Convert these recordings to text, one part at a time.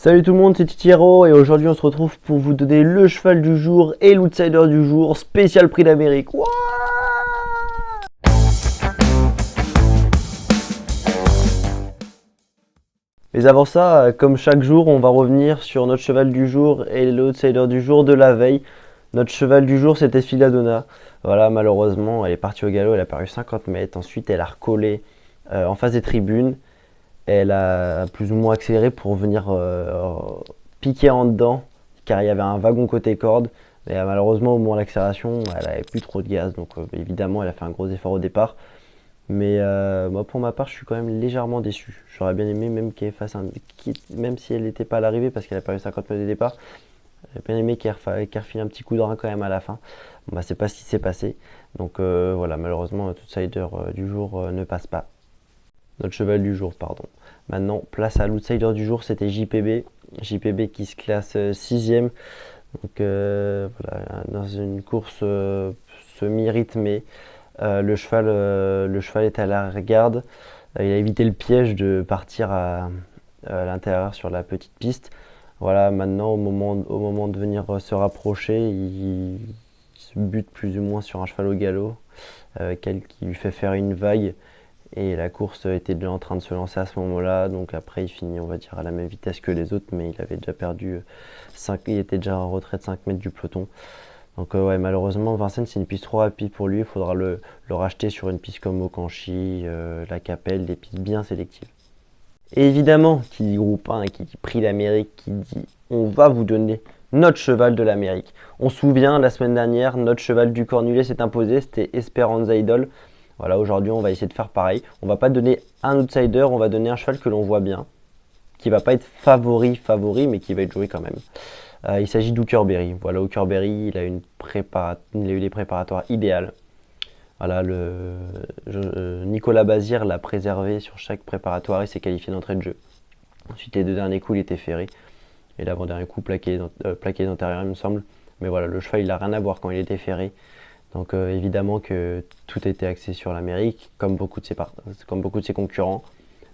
Salut tout le monde, c'est Titiero et aujourd'hui on se retrouve pour vous donner le cheval du jour et l'outsider du jour, spécial prix d'Amérique. Wouah. Mais avant ça, comme chaque jour, on va revenir sur notre cheval du jour et l'outsider du jour de la veille. Notre cheval du jour c'était Philadona. Voilà, malheureusement elle est partie au galop, elle a paru 50 mètres, ensuite elle a recollé en face des tribunes. Elle a plus ou moins accéléré pour venir piquer en dedans, car il y avait un wagon côté corde. Mais malheureusement, au moment de l'accélération, elle n'avait plus trop de gaz. Donc évidemment, elle a fait un gros effort au départ. Mais moi, pour ma part, je suis quand même légèrement déçu. J'aurais bien aimé même qu'elle fasse même si elle n'était pas à l'arrivée, parce qu'elle a perdu 50 mètres de départ, j'aurais bien aimé qu'elle refile un petit coup de rein quand même à la fin. Bon, bah, c'est pas ce qui s'est passé. Donc voilà, malheureusement, notre outsider du jour ne passe pas. Notre cheval du jour, pardon. Maintenant, place à l'outsider du jour, c'était JPB. JPB qui se classe 6ème. Donc voilà, dans une course semi-rythmée. Le cheval est à la garde. Il a évité le piège de partir à l'intérieur sur la petite piste. Voilà, maintenant, au moment de venir se rapprocher, il se bute plus ou moins sur un cheval au galop, qui lui fait faire une vague. Et la course était déjà en train de se lancer à ce moment-là, donc après il finit on va dire à la même vitesse que les autres, mais il avait déjà perdu 5, il était déjà en retrait de 5 mètres du peloton. Donc ouais, malheureusement Vincennes c'est une piste trop rapide pour lui, il faudra le racheter sur une piste comme Aucanchy, la Capelle, des pistes bien sélectives. Et évidemment, qui dit groupe 1, qui dit prix d'Amérique, qui dit on va vous donner notre cheval de l'Amérique. On se souvient, la semaine dernière, notre cheval du Cornulet s'est imposé, c'était Esperanza Idol. Voilà, aujourd'hui on va essayer de faire pareil. On va pas donner un outsider, on va donner un cheval que l'on voit bien, qui va pas être favori, mais qui va être joué quand même. Il s'agit d'Hookerberry. Voilà, Hookerberry, il a eu des préparatoires idéales. Voilà, Nicolas Bazir l'a préservé sur chaque préparatoire, il s'est qualifié d'entrée de jeu. Ensuite, les deux derniers coups, il était ferré. Et l'avant-dernier coup, plaqué d'intérieur, il me semble. Mais voilà, le cheval, il n'a rien à voir quand il était ferré. Donc évidemment que tout était axé sur l'Amérique, comme beaucoup de ses concurrents.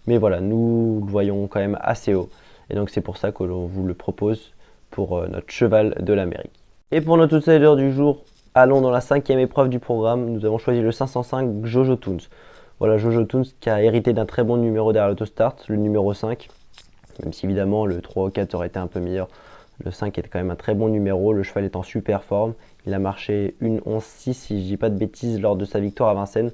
Mais voilà, nous le voyons quand même assez haut. Et donc c'est pour ça que l'on vous le propose pour notre cheval de l'Amérique. Et pour notre outsider du jour, allons dans la 5e épreuve du programme. Nous avons choisi le 505 Jojo Toons. Voilà, Jojo Toons qui a hérité d'un très bon numéro derrière l'autostart, le numéro 5. Même si évidemment le 3 ou 4 aurait été un peu meilleur. Le 5 est quand même un très bon numéro, le cheval est en super forme. Il a marché une 11-6 si je dis pas de bêtises lors de sa victoire à Vincennes.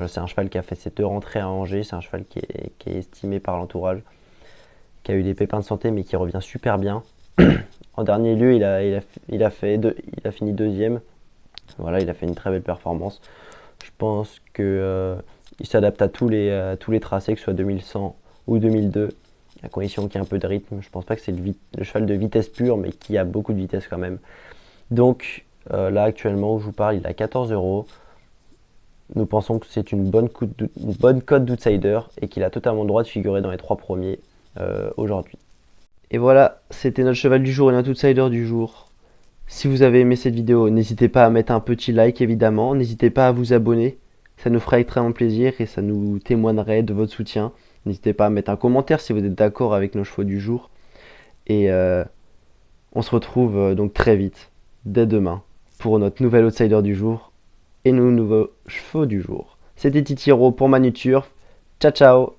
C'est un cheval qui a fait cette rentrée à Angers, c'est un cheval qui est estimé par l'entourage, qui a eu des pépins de santé mais qui revient super bien. En dernier lieu, il a fini deuxième. Voilà, il a fait une très belle performance. Je pense que il s'adapte à tous les tracés, que ce soit 2100 ou 2002. À condition qu'il y ait un peu de rythme. Je pense pas que c'est le cheval de vitesse pure, mais qui a beaucoup de vitesse quand même. Donc là actuellement où je vous parle, il a 14 €. Nous pensons que c'est une bonne cote d'outsider et qu'il a totalement le droit de figurer dans les 3 premiers aujourd'hui. Et voilà, c'était notre cheval du jour et notre outsider du jour. Si vous avez aimé cette vidéo, n'hésitez pas à mettre un petit like évidemment. N'hésitez pas à vous abonner. Ça nous ferait extrêmement plaisir et ça nous témoignerait de votre soutien. N'hésitez pas à mettre un commentaire si vous êtes d'accord avec nos chevaux du jour. Et on se retrouve donc très vite, dès demain, pour notre nouvel outsider du jour et nos nouveaux chevaux du jour. C'était Titiero pour Manuturf. Ciao ciao.